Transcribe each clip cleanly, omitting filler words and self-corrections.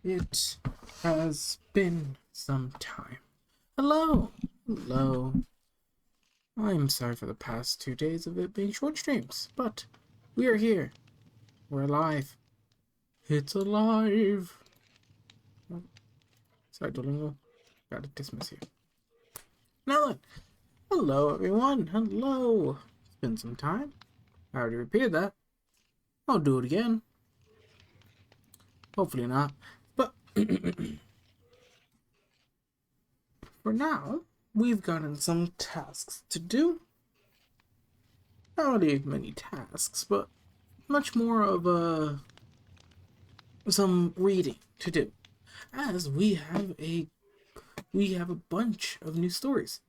It has been some time. Hello! Hello. I'm sorry for the past 2 days of it being short streams, but we are here. We're alive. It's alive! Sorry, Duolingo. Gotta dismiss you. Now then, hello everyone! Hello! It's been some time. I already repeated that. I'll do it again. Hopefully not. But for now, we've gotten some tasks to do. Not really many tasks, but much more of some reading to do, as we have a bunch of new stories.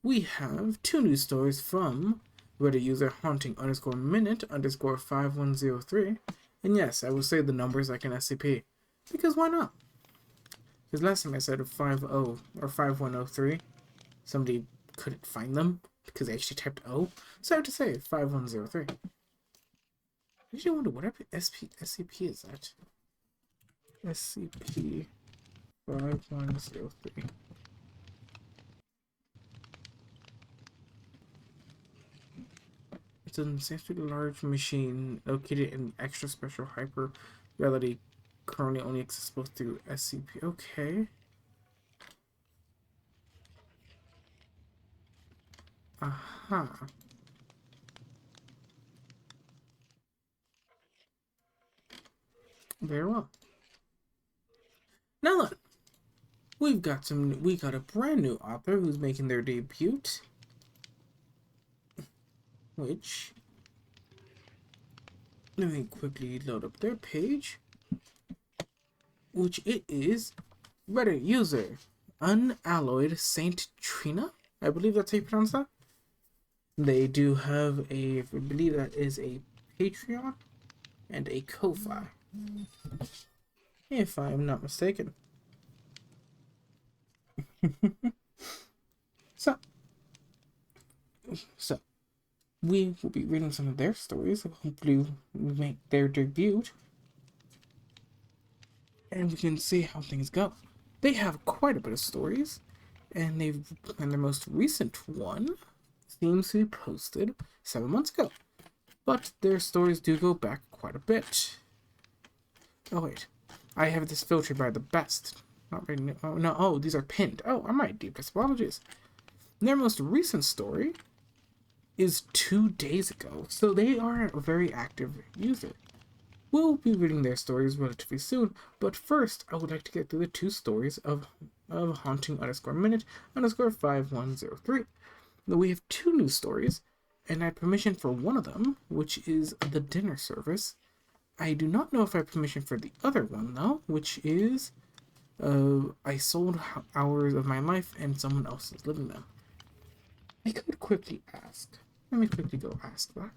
We have 2 new stories from Reddit user haunting_minute_5103, and yes, I will say the numbers like an SCP, because why not? Because last time I said 50 or 5103, somebody couldn't find them because they actually typed O, so I have to say 5103. I usually wonder what SCP is that? SCP-5103. It's an essentially large machine located in extra special hyper reality, currently only accessible through SCP. Okay. Aha. Very well. Now then, we got a brand new author who's making their debut, which, let me quickly load up their page, which it is Reddit user Unalloyed Saint Trina. I believe that's how you pronounce that. They do have I believe that is a Patreon and a Ko-Fi, if I am not mistaken. So we will be reading some of their stories. Hopefully we make their debut, and we can see how things go. They have quite a bit of stories, and their most recent one seems to be posted 7 months ago. But their stories do go back quite a bit. Oh wait, I have this filtered by the best. Not very new. Oh no, oh, these are pinned. Oh, I might do this. Apologies. Their most recent story is 2 days ago, so they are a very active user. We'll be reading their stories relatively soon, but first I would like to get through the 2 stories of haunting_minute_5103. Now we have 2 new stories, and I had permission for one of them, which is the dinner service. I do not know if I have permission for the other one, though, which is I sold hours of my life and someone else is living them. I could quickly ask. Let me quickly go ask that.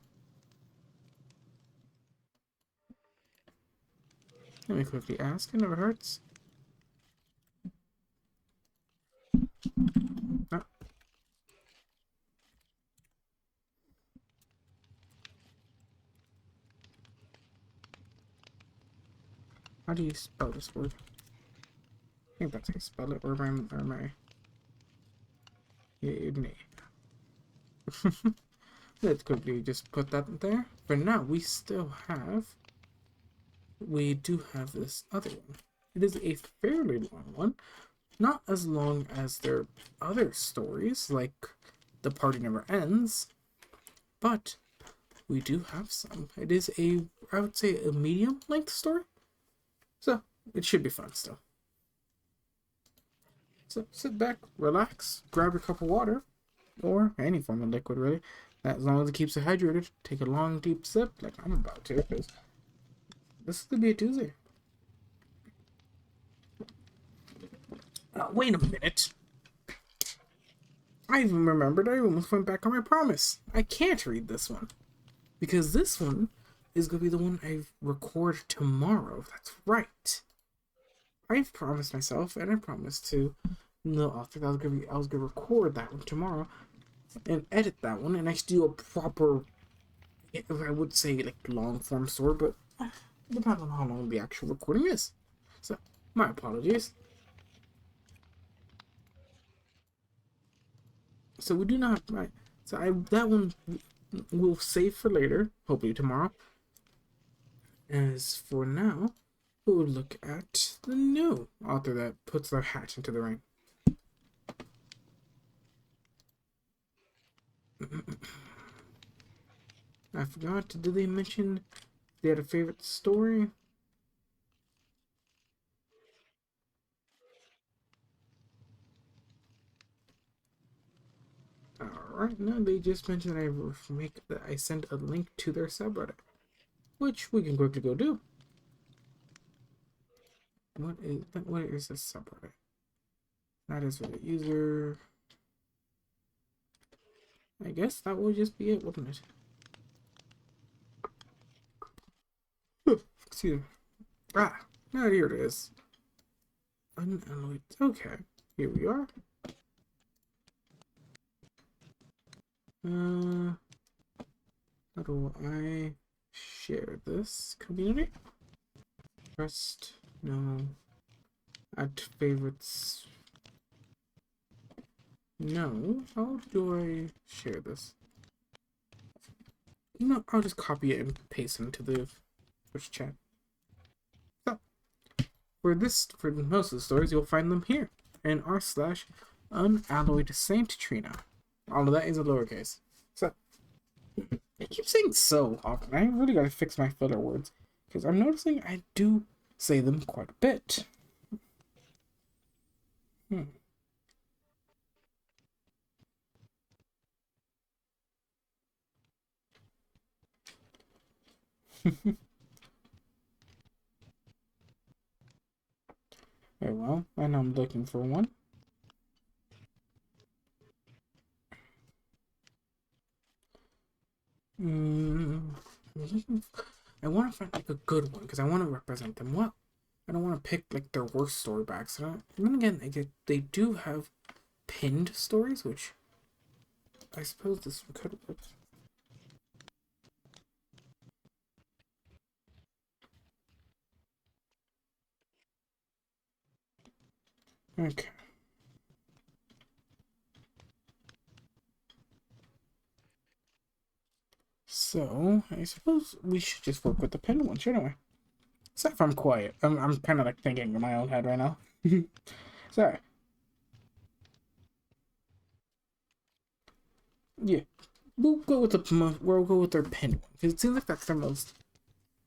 Let me quickly ask. It never hurts. Ah. How do you spell this word? I think that's how you spell it. Or am I? Yeah, me. Let's quickly just put that there. For now, we do have this other one. It is a fairly long one. Not as long as their other stories, like The Party Never Ends, but we do have some. It is I would say, a medium length story. So, it should be fun still. So, sit back, relax, grab your cup of water, or any form of liquid, really. As long as it keeps you hydrated, take a long, deep sip, like I'm about to, because this is going to be a Tuesday. Wait a minute. I even remembered I almost went back on my promise. I can't read this one, because this one is going to be the one I record tomorrow. That's right. I've promised myself, and I promised to the author that I was gonna record that one tomorrow, and edit that one, and actually do a proper, I would say, like, long form story, but it depends on how long the actual recording is. So My apologies. So we do not. Right. So that one we'll save for later. Hopefully tomorrow. As for now, we'll look at the new author that puts their hat into the ring. I forgot. Did they mention they had a favorite story? Alright, no, they just mentioned that I sent a link to their subreddit, which we can quickly go do. What is this subreddit? That is Reddit user. I guess that would just be it, wouldn't it? Excuse me. Ah, now here it is. Unalloyed. Okay, here we are. How do I share this community? First, no. Add favorites. No. How do I share this? No, I'll just copy it and paste it into the Twitch chat. So, for most of the stories, you'll find them here in r/unalloyed Saint Trina. All of that is a lowercase. So, I keep saying so often. I really gotta fix my filler words because I'm noticing I do say them quite a bit. Very well, and I'm looking for one. I want to find like a good one because I want to represent them well. I don't want to pick like their worst story backs. And then again, they do have pinned stories, which I suppose this could work. Okay. So I suppose we should just work with the pinned one, shouldn't we? Sorry if I'm quiet. I'm kind of like thinking in my own head right now. Sorry. Yeah, we'll go with their pinned one because it seems like that's their most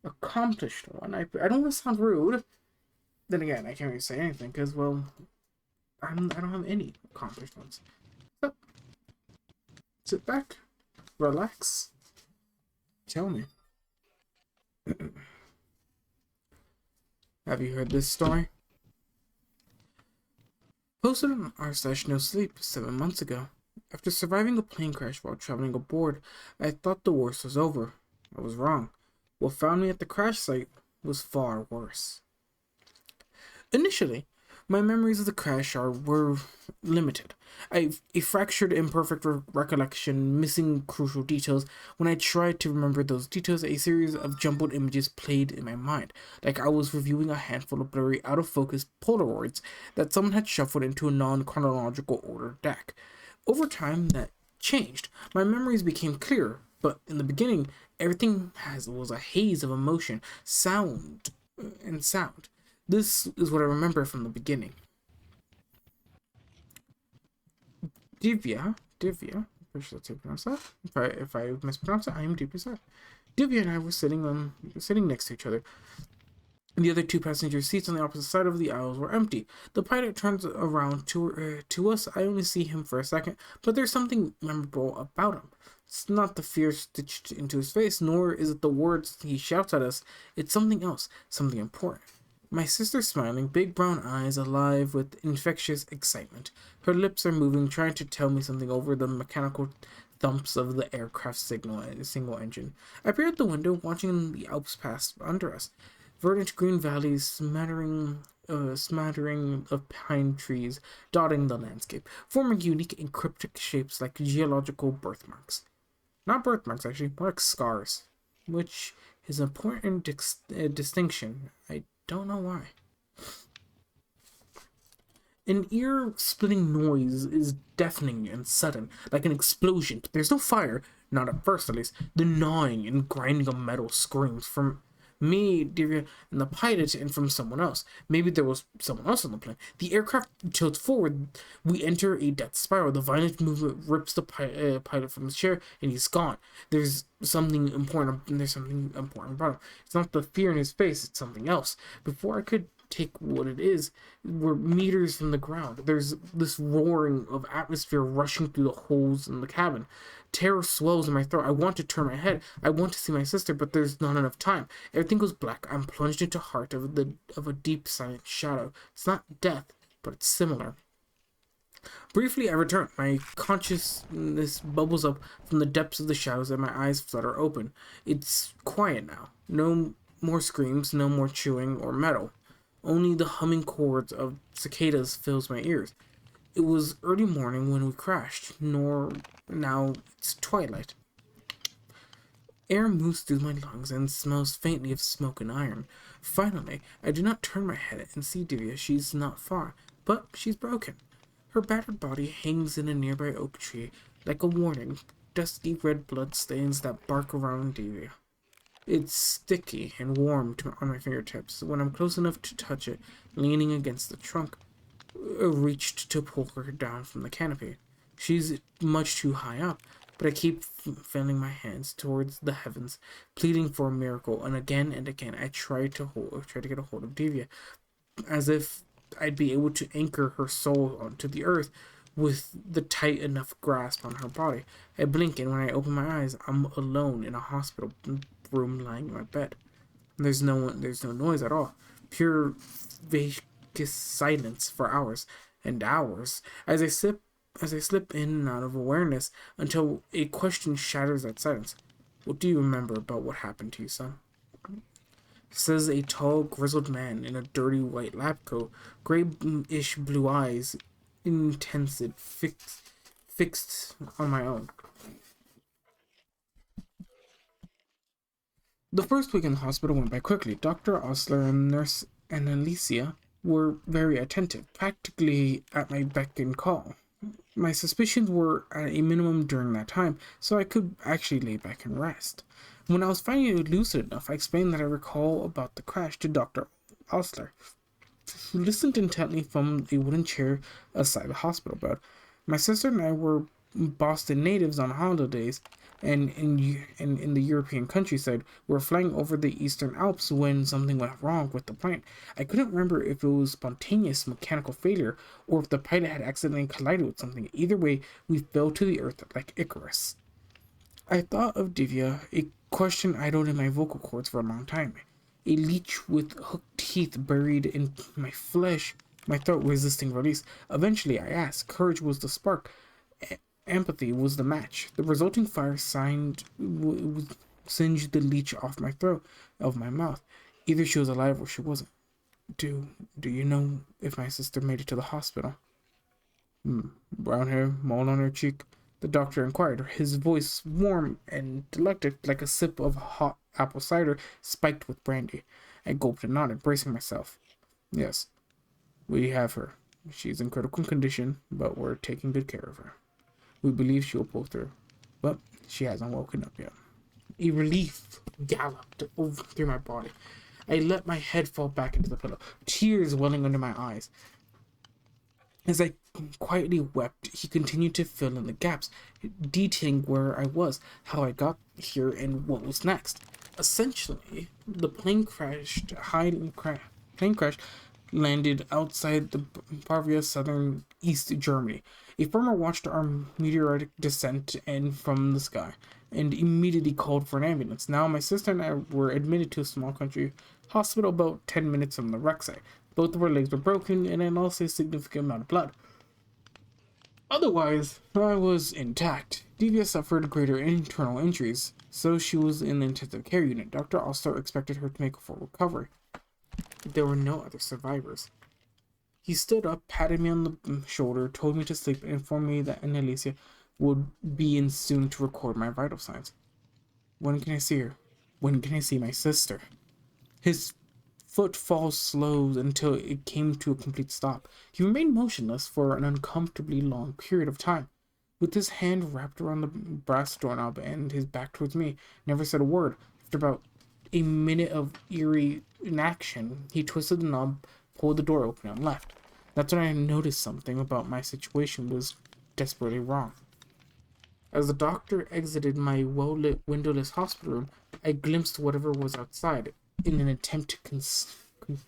accomplished one. I don't want to sound rude. Then again, I can't really say anything because well, I don't have any accomplished ones. So sit back, relax, tell me. Have you heard this story? Posted on r/no sleep 7 months ago. After surviving a plane crash while traveling aboard, I thought the worst was over. I was wrong. What found me at the crash site was far worse. Initially, my memories of the crash were limited. A fractured, imperfect recollection, missing crucial details. When I tried to remember those details, a series of jumbled images played in my mind, like I was reviewing a handful of blurry, out-of-focus Polaroids that someone had shuffled into a non-chronological order deck. Over time, that changed. My memories became clearer, but in the beginning, everything was a haze of emotion, sound. This is what I remember from the beginning. Divya, pretty sure that's how you pronounce that. If I mispronounce it, I am deeply sorry. Divya and I were sitting next to each other. The other two passenger seats on the opposite side of the aisles were empty. The pilot turns around to us. I only see him for a second, but there's something memorable about him. It's not the fear stitched into his face, nor is it the words he shouts at us. It's something else, something important. My sister's smiling, big brown eyes alive with infectious excitement. Her lips are moving, trying to tell me something over the mechanical thumps of the aircraft's single engine. I peer at the window, watching the Alps pass under us. Verdant green valleys, smattering of pine trees dotting the landscape, forming unique and cryptic shapes like geological birthmarks. Not birthmarks, actually, more like scars, which is an important distinction. I don't know why. An ear-splitting noise is deafening and sudden, like an explosion. There's no fire, not at first at least. The gnawing and grinding of metal screams from me, Divya, and the pilot, and from someone else. Maybe there was someone else on the plane. The aircraft tilts forward. We enter a death spiral. The violent movement rips the pilot from his chair, and he's gone. There's something important about him. It's not the fear in his face. It's something else. Before I could take what it is, we're meters from the ground. There's this roaring of atmosphere rushing through the holes in the cabin. Terror swells in my throat. I want to turn my head. I want to see my sister, but there's not enough time. Everything goes black. I'm plunged into heart of a deep silent shadow. It's not death, but it's similar. Briefly, I return. My consciousness bubbles up from the depths of the shadows, and my eyes flutter open. It's quiet now. No more screams, no more chewing or metal. Only the humming chords of cicadas fills my ears. It was early morning when we crashed, nor now it's twilight. Air moves through my lungs and smells faintly of smoke and iron. Finally, I do not turn my head and see Divya. She's not far, but she's broken. Her battered body hangs in a nearby oak tree, like a warning. Dusty red blood stains that bark around Divya. It's sticky and warm on my fingertips. When I'm close enough to touch it, leaning against the trunk, I reached to pull her down from the canopy. She's much too high up, but I keep fanning my hands towards the heavens, pleading for a miracle. And again, I try to get a hold of Divya, as if I'd be able to anchor her soul onto the earth with the tight enough grasp on her body. I blink, and when I open my eyes, I'm alone in a hospital room, lying in my bed. There's no noise at all. Pure vacuous silence for hours and hours. As I slip in and out of awareness until a question shatters that silence. What do you remember about what happened to you, son? Says a tall, grizzled man in a dirty white lab coat, grayish blue eyes, intense, fixed on my own. The first week in the hospital went by quickly. Dr. Osler and nurse Annalisa were very attentive, practically at my beck and call. My suspicions were at a minimum during that time, so I could actually lay back and rest. When I was finally lucid enough, I explained that I recall about the crash to Dr. Osler, who listened intently from a wooden chair aside the hospital bed. My sister and I were Boston natives on holidays, and in the European countryside, we were flying over the Eastern Alps when something went wrong with the plane. I couldn't remember if it was spontaneous mechanical failure or if the pilot had accidentally collided with something. Either way, we fell to the earth like Icarus. I thought of Divya, a question idled in my vocal cords for a long time. A leech with hooked teeth buried in my flesh, my throat resisting release. Eventually, I asked. Courage was the spark. Empathy was the match. The resulting fire singed the leech off my throat, of my mouth. Either she was alive or she wasn't. Do you know if my sister made it to the hospital? Brown hair, mole on her cheek. The doctor inquired, his voice warm and delected like a sip of hot apple cider spiked with brandy. I gulped and nodded, bracing myself. Yes, we have her. She's in critical condition, but we're taking good care of her. We believe she will pull through, but she hasn't woken up yet. A relief galloped over through my body. I let my head fall back into the pillow, tears welling under my eyes. As I quietly wept, he continued to fill in the gaps, detailing where I was, how I got here, and what was next. Essentially, the plane crashed, landed outside the Bavaria, southern East Germany. A farmer watched our meteoric descent from the sky and immediately called for an ambulance. Now, my sister and I were admitted to a small country hospital about 10 minutes from the wreck site. Both of our legs were broken and I lost a significant amount of blood. Otherwise, I was intact. Divya suffered greater internal injuries, so she was in the intensive care unit. Dr. Oster expected her to make a full recovery. There were no other survivors. He stood up, patted me on the shoulder, told me to sleep, and informed me that Annalisa would be in soon to record my vital signs. When can I see her? When can I see my sister? His footfall slowed until it came to a complete stop. He remained motionless for an uncomfortably long period of time, with his hand wrapped around the brass doorknob and his back towards me. Never said a word. After about a minute of eerie inaction, he twisted the knob, pulled the door open, and left. That's when I noticed something about my situation was desperately wrong. As the doctor exited my well-lit, windowless hospital room, I glimpsed whatever was outside in an attempt to conceal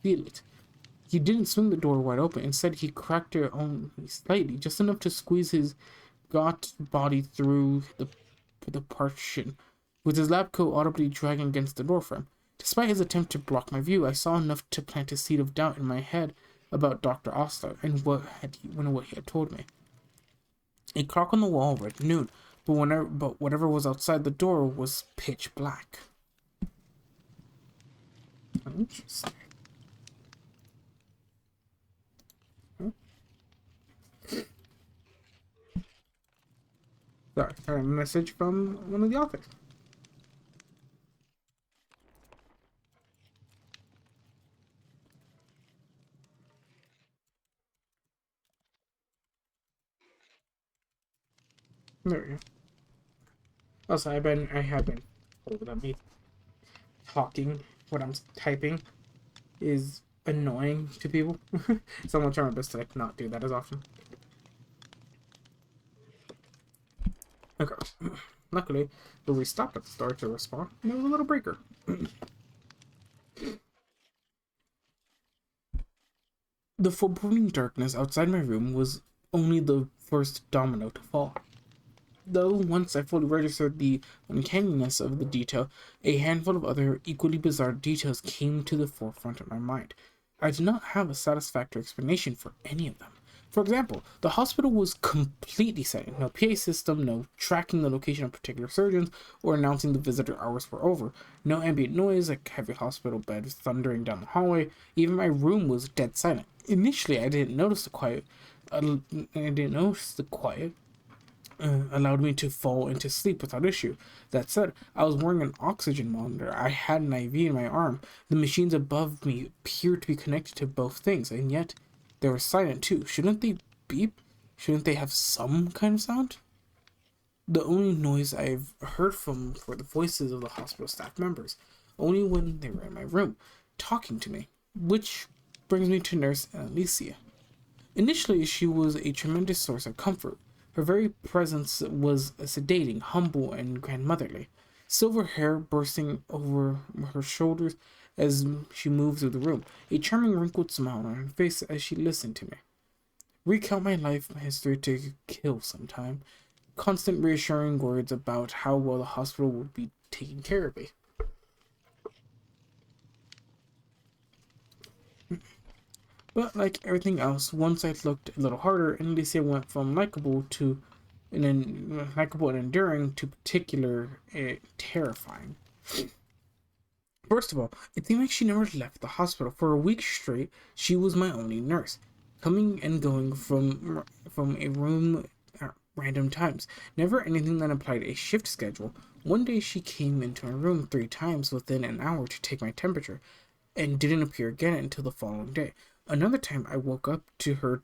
it. He didn't swing the door wide open. Instead, he cracked it only slightly, just enough to squeeze his gaunt body through the partition, with his lab coat audibly dragging against the doorframe. Despite his attempt to block my view, I saw enough to plant a seed of doubt in my head about Dr. Osler and what he had told me. A clock on the wall read noon, but whatever was outside the door was pitch black. Interesting. Sorry, I got a message from one of the authors. There we go. Also, I have been told that me talking what I'm typing is annoying to people. So I'm gonna try my best to like not do that as often. Okay. Luckily, we stopped at the store to respond, and there was a little breaker. The foreboding darkness outside my room was only the first domino to fall. Though once I fully registered the uncanniness of the detail, a handful of other equally bizarre details came to the forefront of my mind. I did not have a satisfactory explanation for any of them. For example, the hospital was completely silent. No PA system, no tracking the location of particular surgeons, or announcing the visitor hours were over. No ambient noise like heavy hospital beds thundering down the hallway. Even my room was dead silent. Initially, I didn't notice the quiet. Allowed me to fall into sleep without issue. That said, I was wearing an oxygen monitor. I had an IV in my arm. The machines above me appeared to be connected to both things, and yet they were silent too. Shouldn't they beep? Shouldn't they have some kind of sound? The only noise I've heard from were the voices of the hospital staff members, only when they were in my room, talking to me. Which brings me to Nurse Alicia. Initially, she was a tremendous source of comfort. Her very presence was sedating, humble, and grandmotherly. Silver hair bursting over her shoulders as she moved through the room, a charming wrinkled smile on her face as she listened to me. Recount my life history to kill some time. Constant reassuring words about how well the hospital would be taking care of me. But like everything else, once I looked a little harder, Alicia went from likable and enduring to particular terrifying. First of all, it seemed like she never left the hospital. For a week straight, she was my only nurse, coming and going from a room at random times. Never anything that implied a shift schedule. One day she came into my room 3 times within an hour to take my temperature, and didn't appear again until the following day. Another time I woke up to her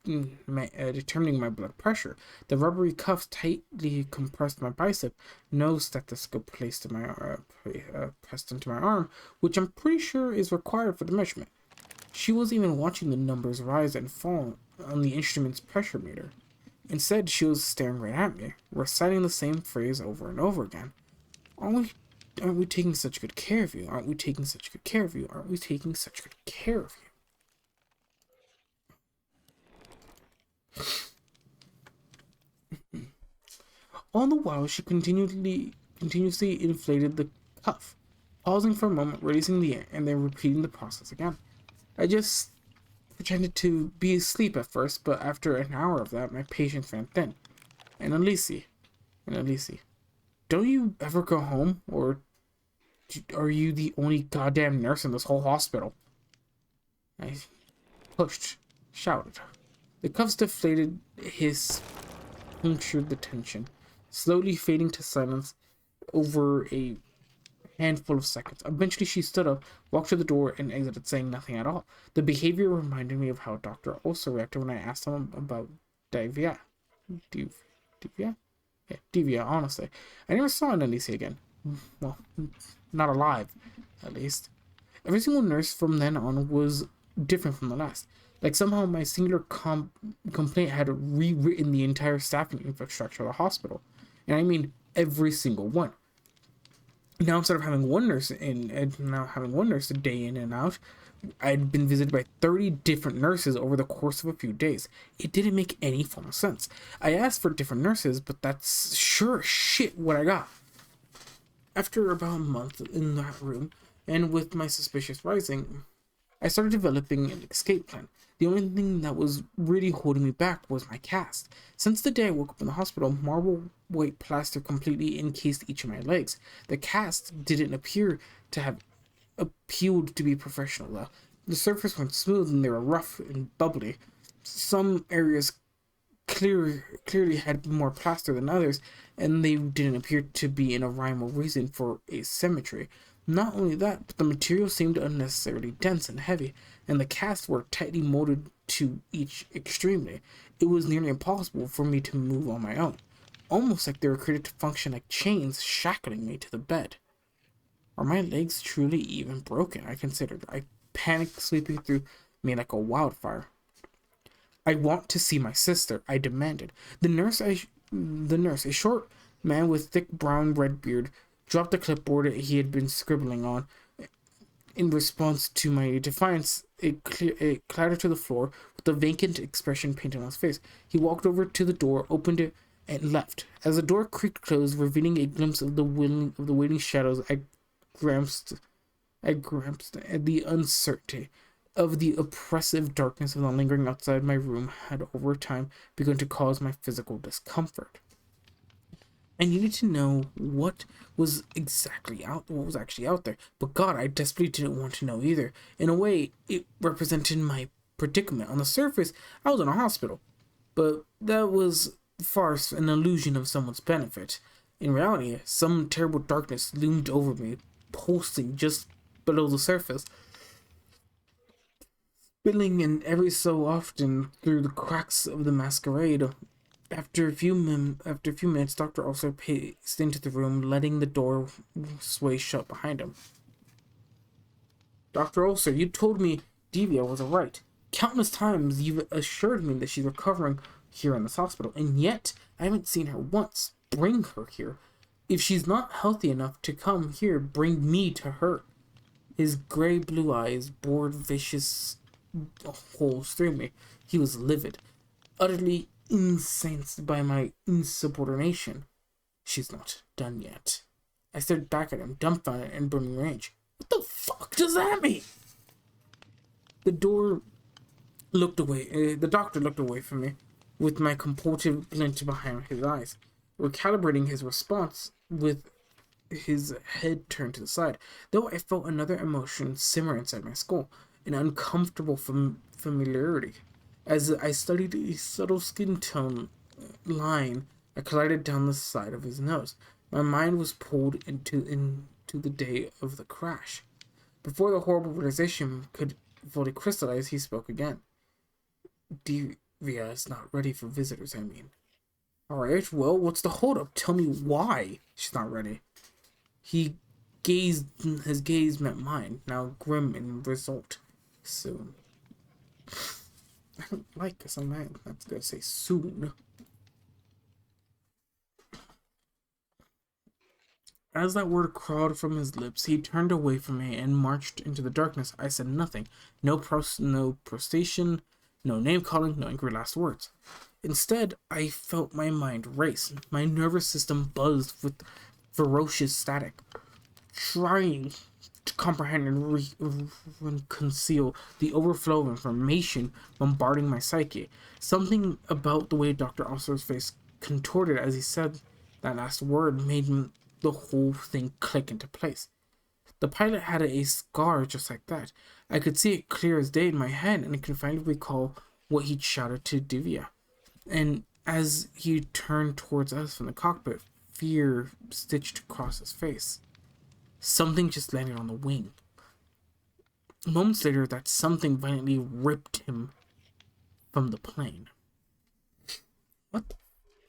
determining my blood pressure. The rubbery cuffs tightly compressed my bicep, no stethoscope pressed into my arm, which I'm pretty sure is required for the measurement. She wasn't even watching the numbers rise and fall on the instrument's pressure meter. Instead, she was staring right at me, reciting the same phrase over and over again. Aren't we taking such good care of you? Aren't we taking such good care of you? Aren't we taking such good care of you? All the while, she continuously inflated the cuff, pausing for a moment, releasing the air, and then repeating the process again. I just pretended to be asleep at first, but after an hour of that, my patience ran thin. And Alicia, don't you ever go home, or are you the only goddamn nurse in this whole hospital? I pushed, shouted. The cuffs deflated, hiss punctured the tension, slowly fading to silence over a handful of seconds. Eventually, she stood up, walked to the door, and exited, saying nothing at all. The behavior reminded me of how Dr. also reacted when I asked him about Divya. Divya? Yeah, Divya, honestly. I never saw Nandisi again. Well, not alive, at least. Every single nurse from then on was different from the last. Like somehow my singular complaint had rewritten the entire staffing infrastructure of the hospital. And I mean every single one. Now instead of having one nurse in, and now having one nurse a day in and out, I'd been visited by 30 different nurses over the course of a few days. It didn't make any form of sense. I asked for different nurses, but that's sure as shit what I got. After about a month in that room, and with my suspicious rising, I started developing an escape plan. The only thing that was really holding me back was my cast. Since the day I woke up in the hospital, marble white plaster completely encased each of my legs. The cast didn't appear to have appealed to be professional though. The surface went smooth and they were rough and bubbly. Some areas clearly had more plaster than others, and they didn't appear to be in a rhyme or reason for asymmetry. Not only that, but the material seemed unnecessarily dense and heavy, and the casts were tightly molded to each extremely. It was nearly impossible for me to move on my own, almost like they were created to function like chains shackling me to the bed. Are my legs truly even broken? I considered. I panicked, sweeping through me like a wildfire. I want to see my sister, I demanded. The nurse, a short man with thick brown red beard, dropped the clipboard he had been scribbling on. In response to my defiance, it clattered to the floor with a vacant expression painted on his face. He walked over to the door, opened it, and left. As the door creaked closed, revealing a glimpse of the waiting shadows, I grasped at the uncertainty of the oppressive darkness of the lingering outside my room had over time begun to cause my physical discomfort. I needed to know what was actually out there. But God, I desperately didn't want to know either. In a way, it represented my predicament. On the surface, I was in a hospital, but that was farce, an illusion of someone's benefit. In reality, some terrible darkness loomed over me, pulsing just below the surface, spilling in every so often through the cracks of the masquerade. After a few minutes, Dr. Ulcer paced into the room, letting the door sway shut behind him. Dr. Ulcer, you told me Divya was alright. Countless times you've assured me that she's recovering here in this hospital, and yet I haven't seen her once. Bring her here. If she's not healthy enough to come here, bring me to her. His gray-blue eyes bored vicious holes through me. He was livid, utterly incensed by my insubordination. She's not done yet. I stared back at him, dumbfounded and burning rage. What the fuck does that mean? The doctor looked away from me, with my composure glint behind his eyes, recalibrating his response with his head turned to the side, though I felt another emotion simmer inside my skull, an uncomfortable familiarity. As I studied a subtle skin tone line, I collided down the side of his nose. My mind was pulled into the day of the crash. Before the horrible realization could fully crystallize, he spoke again. Divya is not ready for visitors, I mean. Alright, well, what's the holdup? Tell me why she's not ready. His gaze met mine, now grim in result. Soon. I don't like this. I'm not gonna say soon. As that word crawled from his lips, he turned away from me and marched into the darkness. I said nothing. No protestation, no name-calling, no angry last words. Instead, I felt my mind race. My nervous system buzzed with ferocious static, trying to comprehend and conceal the overflow of information bombarding my psyche. Something about the way Dr. Osler's face contorted as he said that last word made the whole thing click into place. The pilot had a scar just like that. I could see it clear as day in my head, and I could finally recall what he'd shouted to Divya. And as he turned towards us from the cockpit, fear stitched across his face. Something just landed on the wing. Moments later, that something violently ripped him from the plane. What the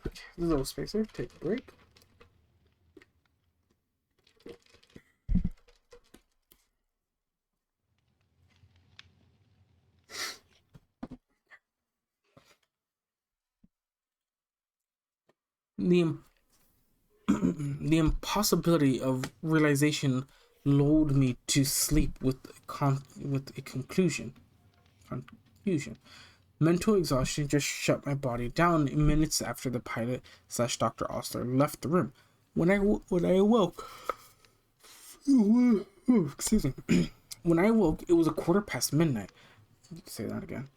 fuck? Little spacer, take a break. The the impossibility of realization lulled me to sleep with a conclusion. Confusion. Mental exhaustion just shut my body down minutes after the pilot slash Dr. Oster left the room. When I awoke, excuse me. When I awoke, it was midnight. Say that again.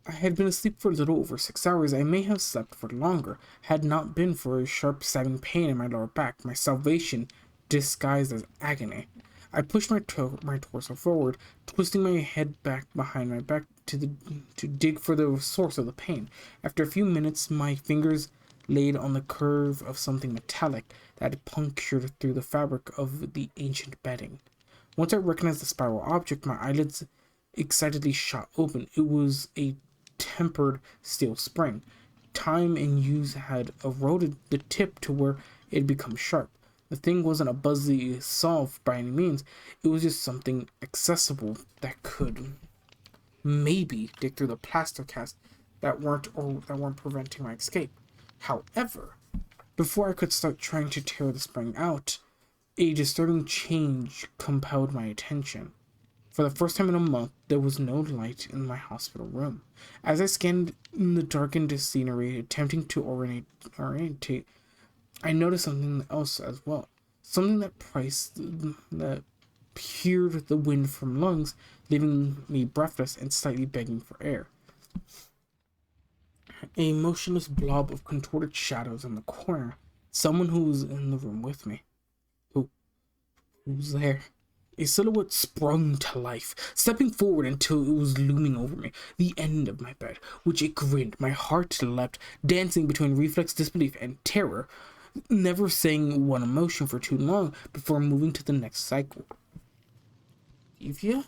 I had been asleep for a little over 6 hours. I may have slept for longer, had not been for a sharp stabbing pain in my lower back, my salvation disguised as agony. I pushed my torso forward, twisting my head back behind my back to dig for the source of the pain. After a few minutes, my fingers laid on the curve of something metallic that had punctured through the fabric of the ancient bedding. Once I recognized the spiral object, my eyelids excitedly shot open. It was a tempered steel spring. Time and use had eroded the tip to where it had become sharp. The thing wasn't a buzzy solve by any means. It was just something accessible that could maybe dig through the plaster cast that weren't preventing my escape. However, before I could start trying to tear the spring out, a disturbing change compelled my attention. For the first time in a month, there was no light in my hospital room. As I scanned the darkened scenery, attempting to orientate, I noticed something else as well. Something that peered the wind from lungs, leaving me breathless and slightly begging for air. A motionless blob of contorted shadows in the corner. Someone who was in the room with me. Who's there? A silhouette sprung to life, stepping forward until it was looming over me, the end of my bed, which it grinned. My heart leapt, dancing between reflex disbelief and terror, never saying one emotion for too long before moving to the next cycle. Evia?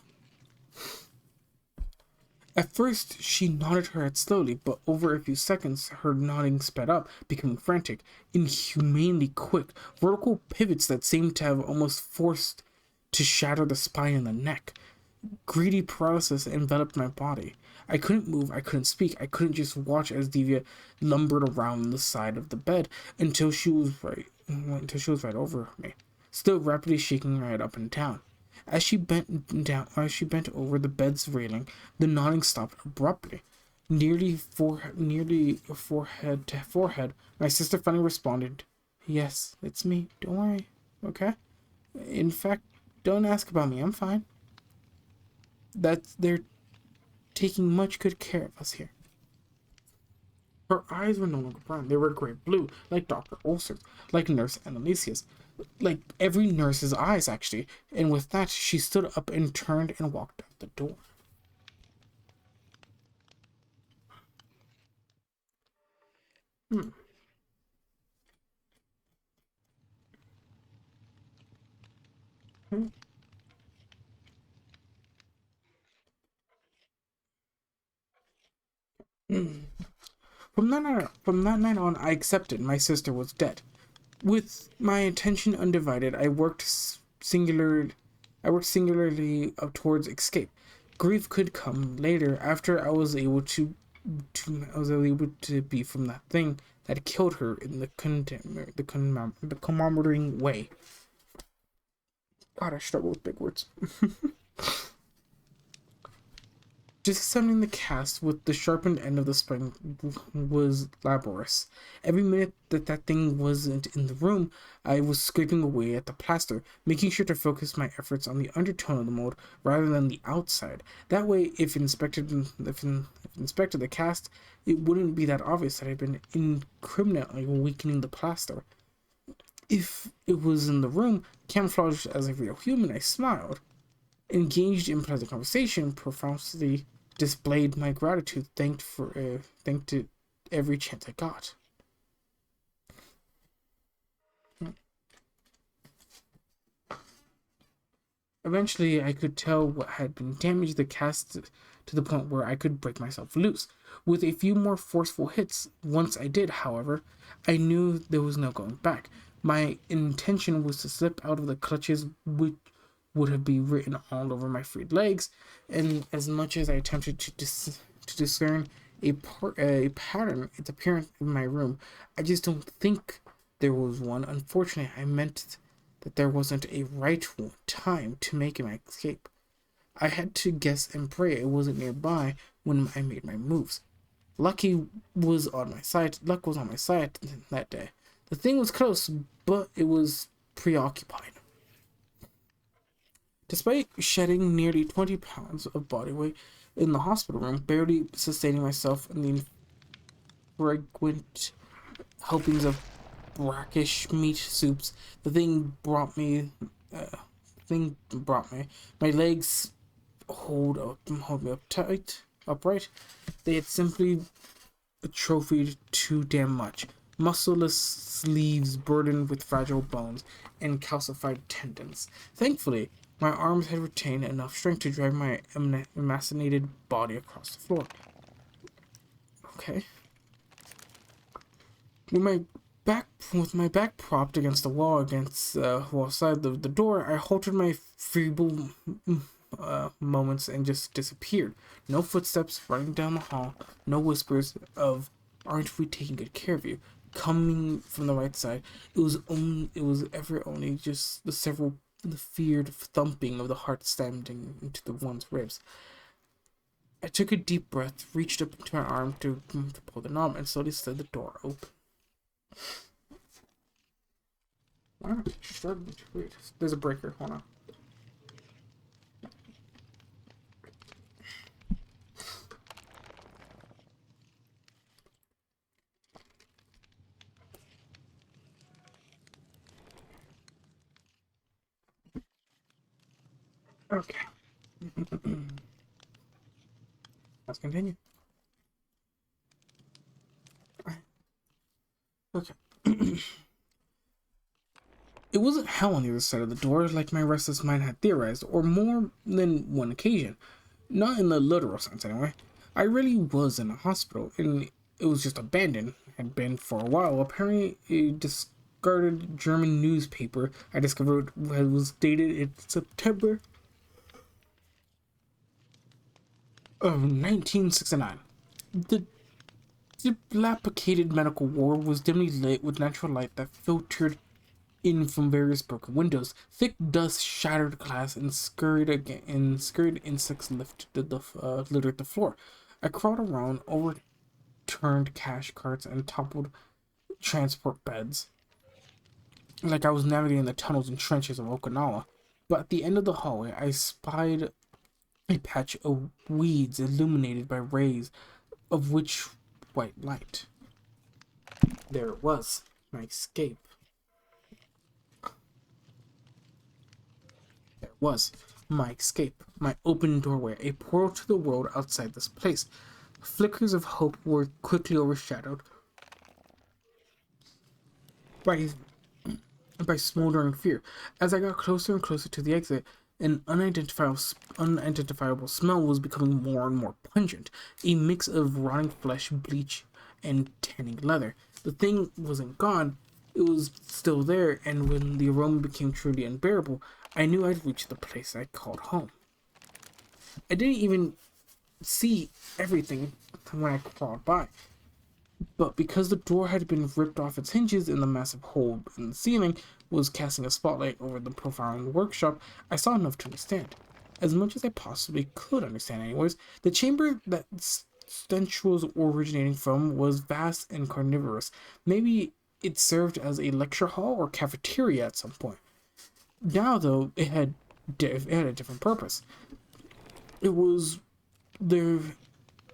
At first, she nodded her head slowly, but over a few seconds, her nodding sped up, becoming frantic, inhumanely quick, vertical pivots that seemed to have almost forced to shatter the spine and the neck. Greedy paralysis enveloped my body. I couldn't move, I couldn't speak, I couldn't just watch as Divya lumbered around the side of the bed until she was right over me, still rapidly shaking her head up and down. As she bent over the bed's railing, the nodding stopped abruptly. Nearly forehead to forehead, my sister finally responded, "Yes, it's me. Don't worry, okay? In fact, don't ask about me. I'm fine. They're taking much good care of us here." Her eyes were no longer brown. They were gray blue, like Dr. Ulcer's, like Nurse Annalicia's, like every nurse's eyes, actually. And with that, she stood up and turned and walked out the door. Hmm. Hmm. Hmm. From that night on, I accepted my sister was dead. With my attention undivided, I worked singularly up towards escape. Grief could come later after I was able to be from that thing that killed her in the commemorating way. God, I struggle with big words. Disassembbling the cast with the sharpened end of the spring was laborious. Every minute that thing wasn't in the room, I was scraping away at the plaster, making sure to focus my efforts on the undertone of the mold rather than the outside. That way, if inspected the cast, it wouldn't be that obvious that I'd been indiscriminately weakening the plaster. If it was in the room, camouflaged as a real human, I smiled. Engaged in pleasant conversation, profusely displayed my gratitude, thanked to every chance I got. Eventually, I could tell what had been damaged the cast to the point where I could break myself loose. With a few more forceful hits, once I did, however, I knew there was no going back. My intention was to slip out of the clutches, which would have been written all over my freed legs, and as much as I attempted to discern a pattern, its appearance in my room, I just don't think there was one. Unfortunately, I meant that there wasn't a right time to make my escape. I had to guess and pray it wasn't nearby when I made my moves. Luck was on my side that day. The thing was close, but it was preoccupied. Despite shedding nearly 20 pounds of body weight in the hospital room, barely sustaining myself in the infrequent helpings of brackish meat soups, the thing brought me. My legs hold me upright. They had simply atrophied too damn much. Muscleless sleeves burdened with fragile bones and calcified tendons. Thankfully, my arms had retained enough strength to drag my emaciated body across the floor. Okay. With my back propped against the wall, side of the door, I halted my feeble moments and just disappeared. No footsteps running down the hall, no whispers of "Aren't we taking good care of you?" coming from the right side. It was ever only just the feared thumping of the heart stamping into the one's ribs. I took a deep breath, reached up to my arm to pull the knob, and slowly slid the door open. Why am I struggling to read? There's a breaker. Hold on. Okay. Let's continue. Okay. It wasn't hell on the other side of the door, like my restless mind had theorized, or more than one occasion. Not in the literal sense, anyway. I really was in a hospital, and it was just abandoned. Had been for a while. Apparently, a discarded German newspaper I discovered was dated in September of 1969. The dilapidated medical ward was dimly lit with natural light that filtered in from various broken windows. Thick dust shattered glass and scurried insects littered the floor. I crawled around, overturned cash carts, and toppled transport beds, like I was navigating the tunnels and trenches of Okinawa. But at the end of the hallway, I spied a patch of weeds illuminated by rays of witch white light. There it was, my escape. There it was, my escape, my open doorway, a portal to the world outside this place. Flickers of hope were quickly overshadowed by smoldering fear. As I got closer and closer to the exit, an unidentifiable smell was becoming more and more pungent, a mix of rotting flesh, bleach, and tanning leather. The thing wasn't gone, it was still there, and when the aroma became truly unbearable, I knew I'd reached the place I called home. I didn't even see everything when I crawled by, but because the door had been ripped off its hinges and the massive hole in the ceiling was casting a spotlight over the profound workshop, I saw enough to understand. As much as I possibly could understand anyways, the chamber that stench was originating from was vast and carnivorous. Maybe it served as a lecture hall or cafeteria at some point. Now, though, it had a different purpose. It was there.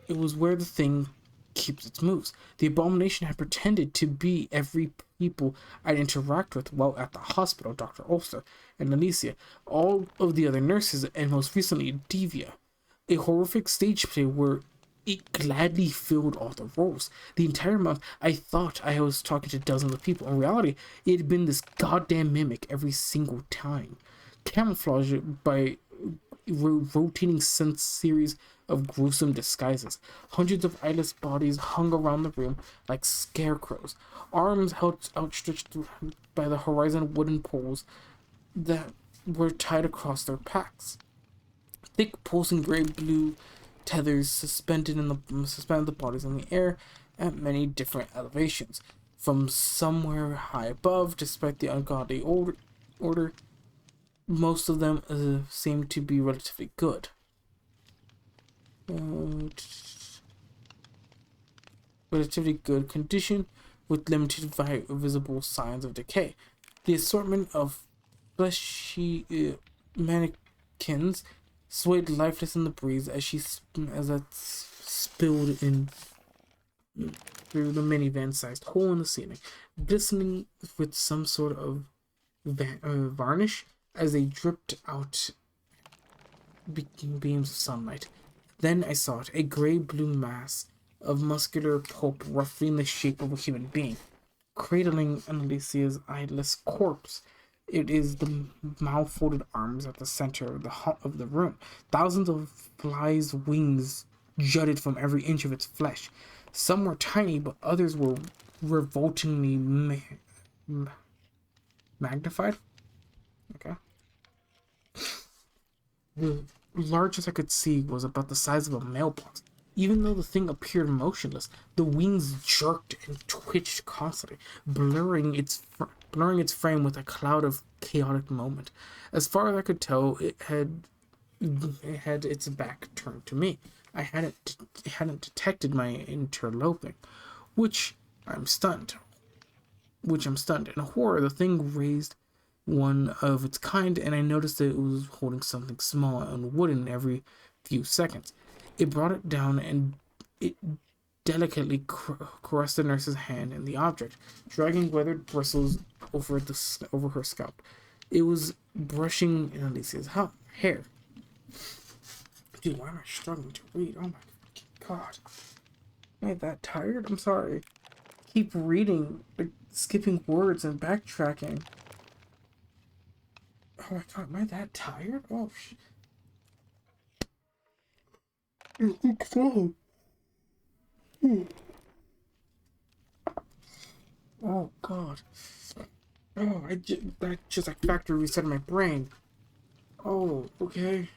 It was where the thing keeps its moves. The abomination had pretended to be every people I'd interact with while at the hospital: Dr. Ulster and Alicia, all of the other nurses, and most recently Devia. A horrific stage play where it gladly filled all the roles. The entire month, I thought I was talking to dozens of people. In reality, it had been this goddamn mimic every single time. camouflage it by rotating series of gruesome disguises. Hundreds of eyeless bodies hung around the room like scarecrows, arms held outstretched by the horizon wooden poles that were tied across their backs. Thick pulsing gray-blue tethers suspended the bodies in the air at many different elevations. From somewhere high above, despite the ungodly order, most of them seemed to be relatively good. Relatively good condition with limited visible signs of decay. The assortment of fleshy mannequins swayed lifeless in the breeze as that spilled in through the minivan-sized hole in the ceiling, glistening with some sort of varnish as they dripped out beams of sunlight. Then I saw it, a gray-blue mass of muscular pulp roughly in the shape of a human being, cradling Alicia's eyeless corpse. It is the malfolded arms at the center of the room. Thousands of flies' wings jutted from every inch of its flesh. Some were tiny, but others were revoltingly magnified. Okay. The largest I could see was about the size of a mailbox. Even though the thing appeared motionless, the wings jerked and twitched constantly, blurring its frame with a cloud of chaotic movement. As far as I could tell, it had its back turned to me. I hadn't detected my interloping, which I'm stunned. In horror, the thing raised one of its kind, and I noticed that it was holding something small and wooden every few seconds. It brought it down, and it delicately caressed the nurse's hand in the object, dragging weathered bristles over her scalp. It was brushing Alicia's hair. Dude, why am I struggling to read? Oh my god. Am I that tired? I'm sorry. Keep reading, like skipping words and backtracking. Oh my god, am I that tired? Oh shit. I think so. Oh god. Oh, that just like factory reset my brain. Oh, okay.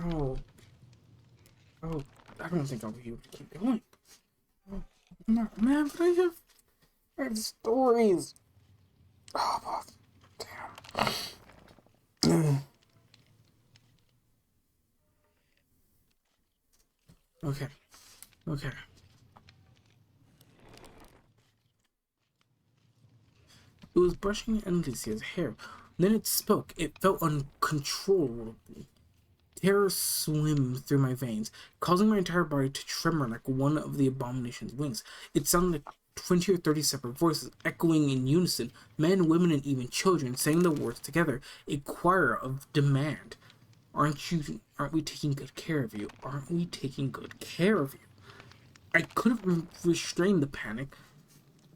Oh. Oh, I don't think I'll be able to keep going. Oh, no, man, but I have stories. Oh, damn. Okay. Okay. It was brushing Alicia's hair. Then it spoke. It felt uncontrollable. Terror swam through my veins, causing my entire body to tremor like one of the abomination's wings. It sounded like 20 or 30 separate voices, echoing in unison, men, women, and even children, saying the words together, a choir of demand. Aren't we taking good care of you? Aren't we taking good care of you? I couldn't restrain the panic,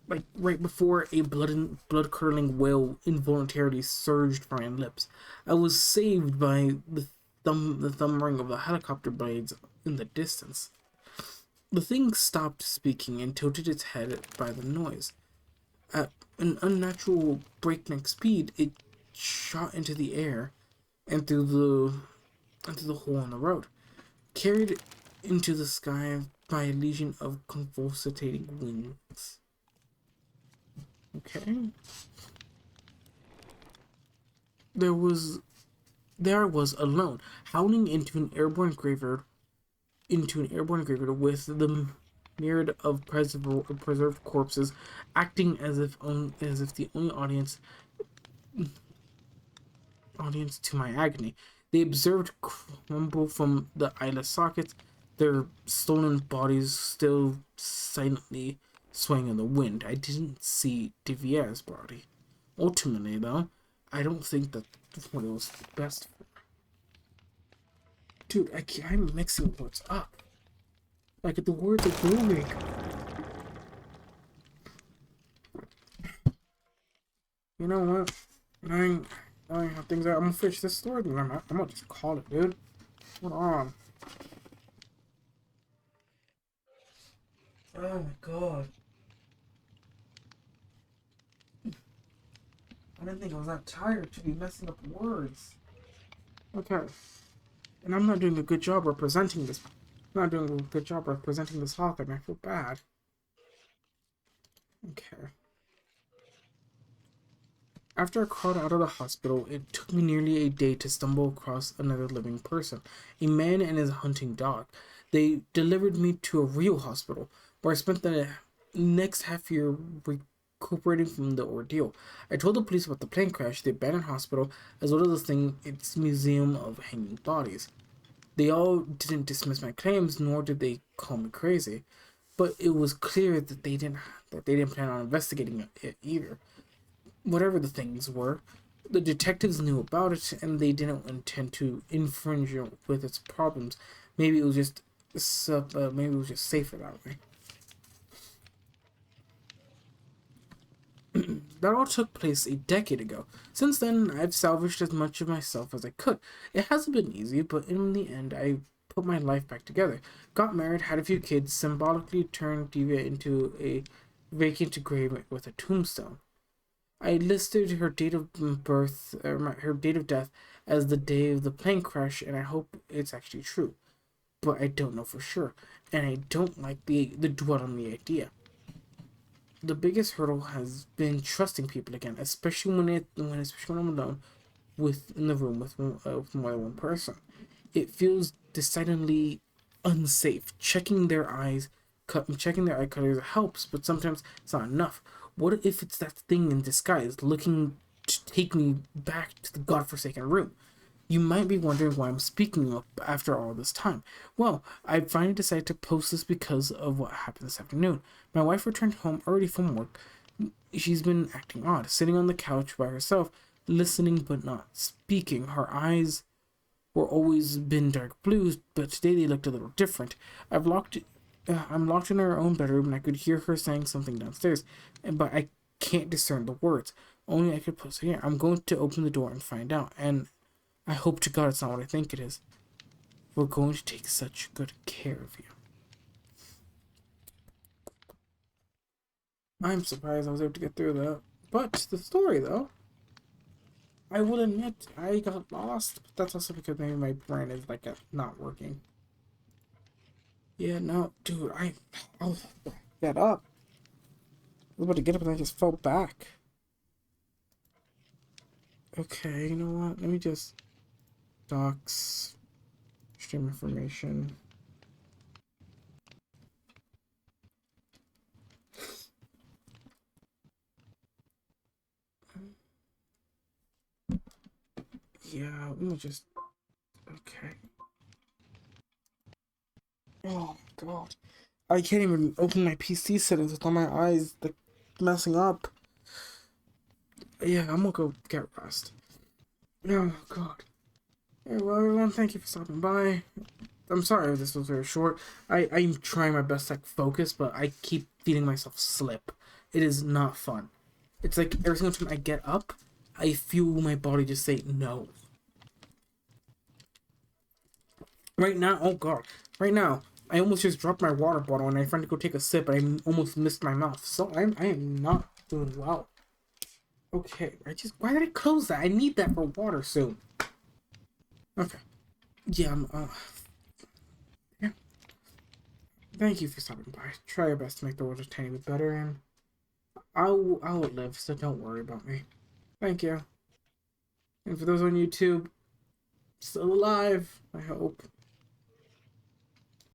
like right before a blood-curdling wail involuntarily surged from my lips. I was saved by the thundering of the helicopter blades in the distance. The thing stopped speaking and tilted its head by the noise. At an unnatural breakneck speed, it shot into the air and through the hole in the road, carried into the sky by a legion of convulsing wings. Okay. There I was alone, howling into an airborne graveyard with the myriad of preserved corpses acting as if the only audience to my agony. They observed crumble from the eyeless sockets, their stolen bodies still silently swaying in the wind. I didn't see Devier's body. Ultimately, though, I don't think that's what it was best for. Dude, I'm mixing words up. Like, the words are moving. You know what? Knowing how things are, I'm gonna finish this story, then I'm gonna just call it, dude. Hold on. Oh my god. I didn't think I was that tired to be messing up words. Okay. And I'm not doing a good job representing this. I'm not doing a good job representing this author, and I feel bad. Okay. After I crawled out of the hospital, it took me nearly a day to stumble across another living person, a man and his hunting dog. They delivered me to a real hospital, where I spent the next half year recuperating from the ordeal. I told the police about the plane crash, the abandoned hospital, as well as its museum of hanging bodies. They all didn't dismiss my claims, nor did they call me crazy, but it was clear that they didn't plan on investigating it either. Whatever the things were, the detectives knew about it, and they didn't intend to infringe with its problems. Maybe it was just maybe it was just safer that way. That all took place a decade ago. Since then, I've salvaged as much of myself as I could. It hasn't been easy, but in the end, I put my life back together. Got married, had a few kids, symbolically turned Diva into a vacant grave with a tombstone. I listed her date of birth, her date of death, as the day of the plane crash, and I hope it's actually true. But I don't know for sure, and I don't like the dwell on the idea. The biggest hurdle has been trusting people again, especially when I'm alone in the room with more than one person. It feels decidedly unsafe. Checking their eye colors helps, but sometimes it's not enough. What if it's that thing in disguise looking to take me back to the godforsaken room? You might be wondering why I'm speaking up after all this time. Well, I finally decided to post this because of what happened this afternoon. My wife returned home early from work. She's been acting odd, sitting on the couch by herself, listening but not speaking. Her eyes were always been dark blues, but today they looked a little different. I'm locked in her own bedroom, and I could hear her saying something downstairs, but I can't discern the words. Only I could post it here. I'm going to open the door and find out, and I hope to God it's not what I think it is. We're going to take such good care of you. I'm surprised I was able to get through that. But the story, though, I will admit I got lost, but that's also because maybe my brain is like not working. Yeah, no, dude, I'll get up. I was about to get up and I just fell back. Okay, you know what? Let me just docs, stream information. Yeah, let me just. Okay. Oh god. I can't even open my PC settings with all my eyes like messing up. Yeah, I'm gonna go get rest. Oh god. Hey, well, everyone, thank you for stopping by. I'm sorry if this was very short. I'm trying my best to focus, but I keep feeling myself slip. It is not fun. It's like every single time I get up, I feel my body just say no. Right now, oh god. Right now, I almost just dropped my water bottle and I tried to go take a sip, and I almost missed my mouth. So I am not doing well. Okay, why did I close that? I need that for water soon. Okay. Yeah, yeah. Thank you for stopping by. Try your best to make the world a tiny bit better, and I'll live, so don't worry about me. Thank you. And for those on YouTube, still alive, I hope.